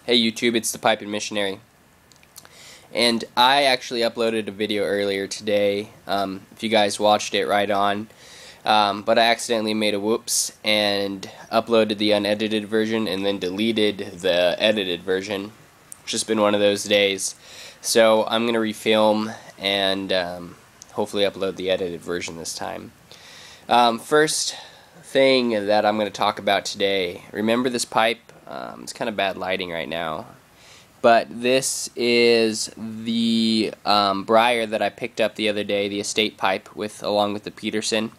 Hey YouTube, it's the Piping Missionary. And I actually uploaded a video earlier today, if you guys watched it, right on. But I accidentally made a whoops and uploaded the unedited version and then deleted the edited version. It's just been one of those days. So I'm going to refilm and hopefully upload the edited version this time. First thing that I'm going to talk about today, remember this pipe? It's kind of bad lighting right now, but this is the briar that I picked up the other day, the estate pipe along with the Peterson.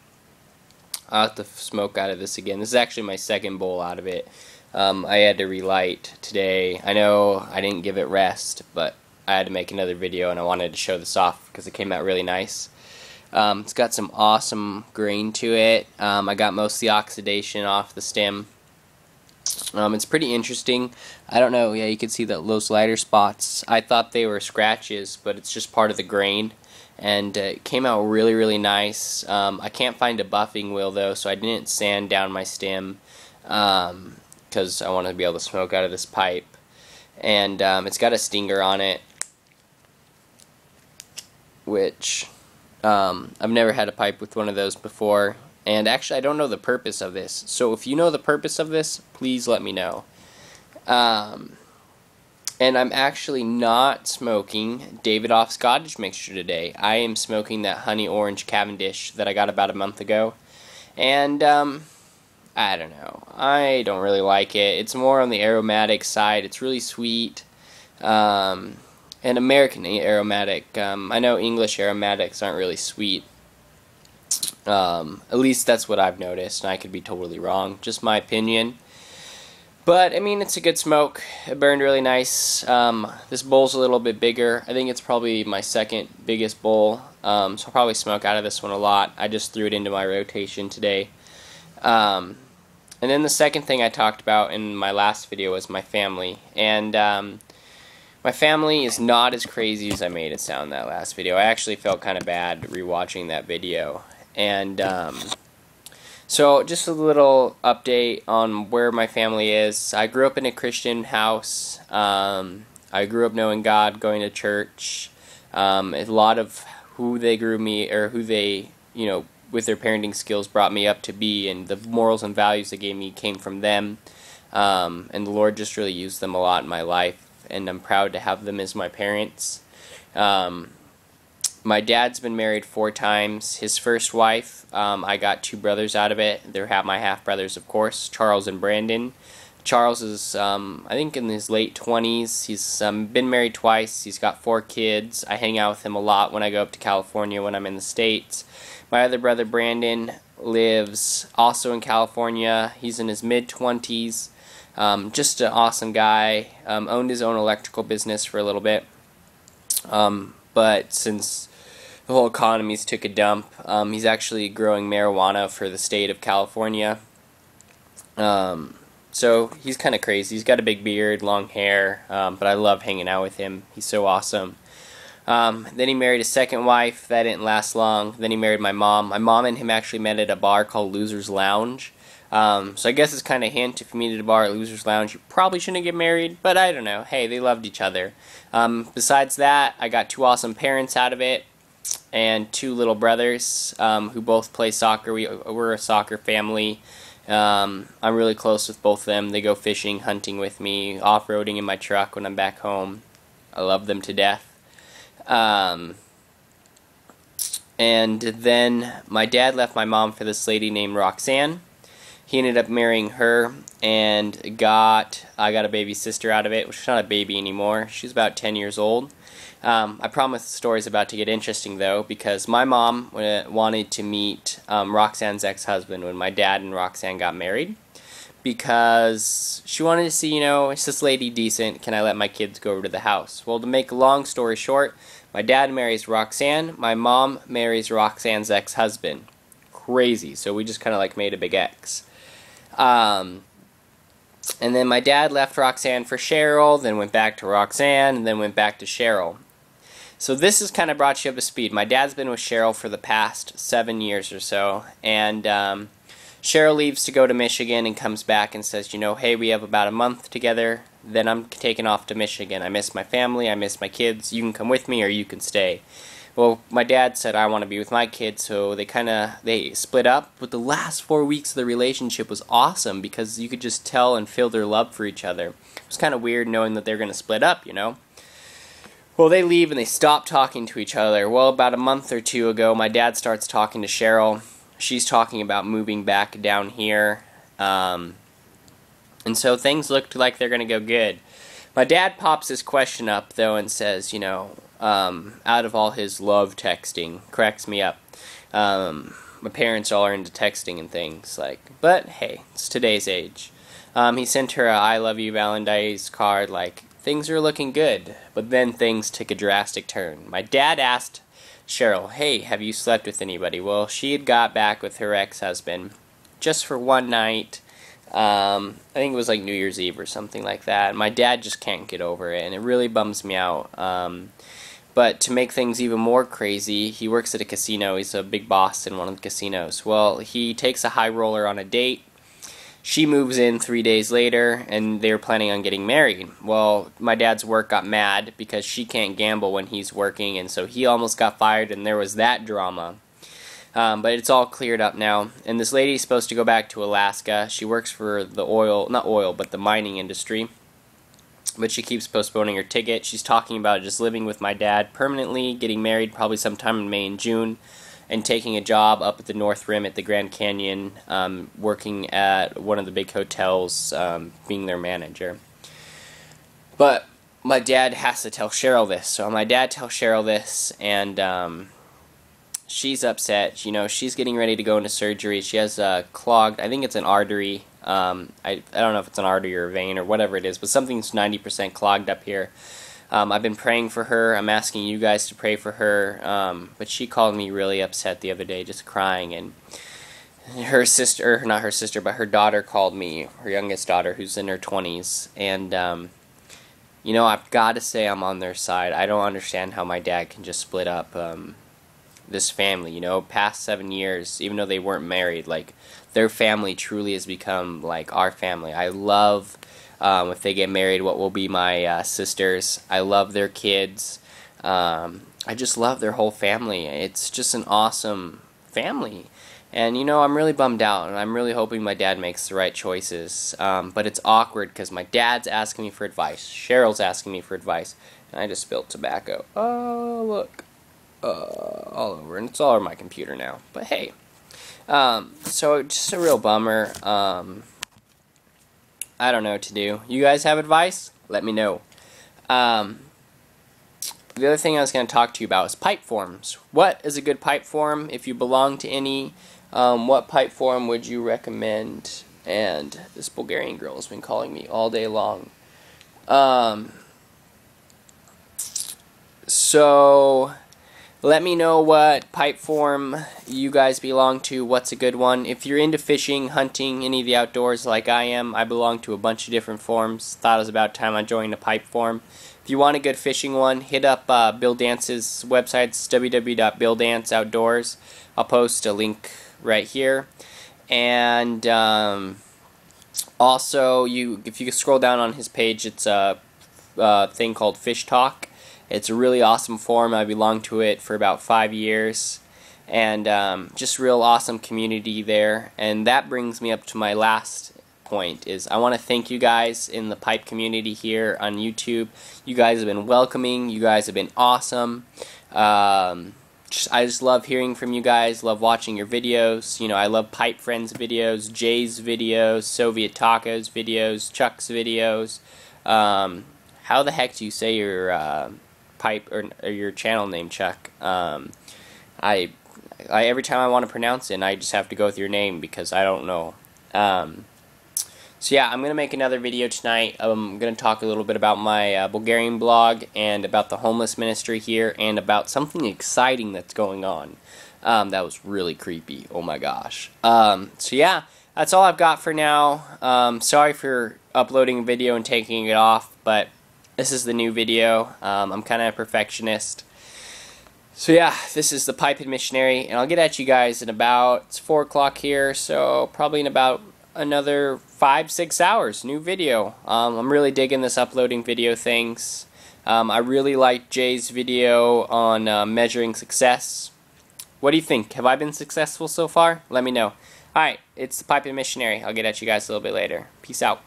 I'll have to smoke out of this again. This is actually my second bowl out of it. I had to relight today. I know I didn't give it rest, but I had to make another video and I wanted to show this off because it came out really nice. It's got some awesome grain to it. I got most of the oxidation off the stem. It's pretty interesting. I don't know, yeah, you can see those lighter spots. I thought they were scratches, but it's just part of the grain. And it came out really, really nice. I can't find a buffing wheel though, so I didn't sand down my stem because I want to be able to smoke out of this pipe. And it's got a stinger on it, which I've never had a pipe with one of those before. And actually, I don't know the purpose of this. So if you know the purpose of this, please let me know. And I'm actually not smoking Davidoff Scottish mixture today. I am smoking that honey orange Cavendish that I got about a month ago. And I don't know. I don't really like it. It's more on the aromatic side. It's really sweet. And American aromatic. I know English aromatics aren't really sweet. At least that's what I've noticed, and I could be totally wrong. Just my opinion. But, I mean, it's a good smoke. It burned really nice. This bowl's a little bit bigger. I think it's probably my second biggest bowl, so I'll probably smoke out of this one a lot. I just threw it into my rotation today. And then the second thing I talked about in my last video was my family. And my family is not as crazy as I made it sound in that last video. I actually felt kind of bad rewatching that video. And so just a little update on where my family is. I grew up in a Christian house. I grew up knowing God, going to church. A lot of who they grew me, or who they, with their parenting skills brought me up to be, and the morals and values they gave me came from them. And the Lord just really used them a lot in my life, and I'm proud to have them as my parents. My dad's been married 4 times. His first wife, I got 2 brothers out of it. They're my half-brothers, of course, Charles and Brandon. Charles is, I think, in his late 20s. He's been married twice. He's got 4 kids. I hang out with him a lot when I go up to California when I'm in the States. My other brother, Brandon, lives also in California. He's in his mid-20s. Just an awesome guy. Owned his own electrical business for a little bit. But since the whole economy's took a dump, he's actually growing marijuana for the state of California. So he's kind of crazy. He's got a big beard, long hair, but I love hanging out with him. He's so awesome. Then he married a second wife. That didn't last long. Then he married my mom. My mom and him actually met at a bar called Loser's Lounge. So I guess it's kind of a hint, if you meet at a bar at Loser's Lounge, you probably shouldn't get married, but I don't know. Hey, they loved each other. Besides that, I got 2 awesome parents out of it, and 2 little brothers who both play soccer. We're a soccer family. I'm really close with both of them. They go fishing, hunting with me, off-roading in my truck when I'm back home. I love them to death. And then my dad left my mom for this lady named Roxanne. He ended up marrying her, and I got a baby sister out of it. She's not a baby anymore. She's about 10 years old. I promise the story's about to get interesting, though, because my mom wanted to meet Roxanne's ex-husband when my dad and Roxanne got married, because she wanted to see, is this lady decent? Can I let my kids go over to the house? Well, to make a long story short, my dad marries Roxanne. My mom marries Roxanne's ex-husband. Crazy. So we just kind of made a big X. And then my dad left Roxanne for Cheryl, then went back to Roxanne, and then went back to Cheryl. So this has kind of brought you up to speed. My dad's been with Cheryl for the past 7 years or so, and Cheryl leaves to go to Michigan and comes back and says, hey, we have about a month together. then I'm taking off to Michigan. I miss my family, I miss my kids. You can come with me or you can stay. Well, my dad said I want to be with my kids, so they split up. But the last 4 weeks of the relationship was awesome because you could just tell and feel their love for each other. It was kind of weird knowing that they're going to split up, you know. Well, they leave and they stop talking to each other. Well, about a month or two ago, my dad starts talking to Cheryl. She's talking about moving back down here. And so things looked like they're going to go good. My dad pops this question up, though, and says, you know, out of all his love texting, cracks me up. My parents all are into texting and things, like, but hey, it's today's age. He sent her a I love you Valentine's card, like, things are looking good, but then things took a drastic turn. My dad asked Cheryl, hey, have you slept with anybody? Well, she had got back with her ex-husband just for one night. I think it was like New Year's Eve or something like that. My dad just can't get over it, and it really bums me out. But to make things even more crazy, he works at a casino. He's a big boss in one of the casinos. Well, he takes a high roller on a date. She moves in 3 days later, and they were planning on getting married. Well, my dad's work got mad because she can't gamble when he's working, and so he almost got fired, and there was that drama. But it's all cleared up now. And this lady's supposed to go back to Alaska. She works for the the mining industry. But she keeps postponing her ticket. She's talking about just living with my dad permanently, getting married probably sometime in May and June, and taking a job up at the North Rim at the Grand Canyon, working at one of the big hotels, being their manager. But my dad has to tell Cheryl this. So my dad tells Cheryl this, and she's upset. You know, she's getting ready to go into surgery. She has a clogged, I think it's an artery. I don't know if it's an artery or a vein or whatever it is, but something's 90% clogged up here. I've been praying for her. I'm asking you guys to pray for her. But she called me really upset the other day, just crying. And her sister, not her sister, but her daughter called me, her youngest daughter, who's in her 20s. And, you know, I've got to say I'm on their side. I don't understand how my dad can just split up this family, you know, past 7 years, even though they weren't married, like, their family truly has become like our family. I love, if they get married, what will be my sisters. I love their kids. I just love their whole family. It's just an awesome family. And, you know, I'm really bummed out, and I'm really hoping my dad makes the right choices. But it's awkward because my dad's asking me for advice. Cheryl's asking me for advice. And I just spilled tobacco. Oh, look. All over, and it's all over my computer now. But hey, so just a real bummer. I don't know what to do. You guys have advice? Let me know. The other thing I was going to talk to you about is pipe forms. What is a good pipe form? If you belong to any, what pipe form would you recommend? And this Bulgarian girl has been calling me all day long. So let me know what pipe form you guys belong to, what's a good one. If you're into fishing, hunting, any of the outdoors like I am, I belong to a bunch of different forms. Thought it was about time I joined a pipe form. If you want a good fishing one, hit up Bill Dance's website. It's www.billdanceoutdoors. I'll post a link right here. And also, if you scroll down on his page, it's a thing called Fish Talk. It's a really awesome forum. I belonged to it for about 5 years, and just real awesome community there. And that brings me up to my last point, is I want to thank you guys in the pipe community here on YouTube. You guys have been welcoming. You guys have been awesome. I just love hearing from you guys, love watching your videos. You know, I love Pipe Friends videos, Jay's videos, Soviet Tacos videos, Chuck's videos. How the heck do you say your pipe or your channel name, Chuck? I every time I want to pronounce it, I just have to go with your name because I don't know. So yeah, I'm going to make another video tonight. I'm going to talk a little bit about my Bulgarian blog and about the homeless ministry here and about something exciting that's going on. That was really creepy. Oh my gosh. So yeah, that's all I've got for now. Sorry for uploading a video and taking it off, but this is the new video. I'm kind of a perfectionist. So yeah, this is the Pipe Missionary, and I'll get at you guys in about, it's 4 o'clock here, so probably in about another 5-6 hours. New video. I'm really digging this uploading video things. I really liked Jay's video on measuring success. What do you think? Have I been successful so far? Let me know. Alright, it's the Piping Missionary. I'll get at you guys a little bit later. Peace out.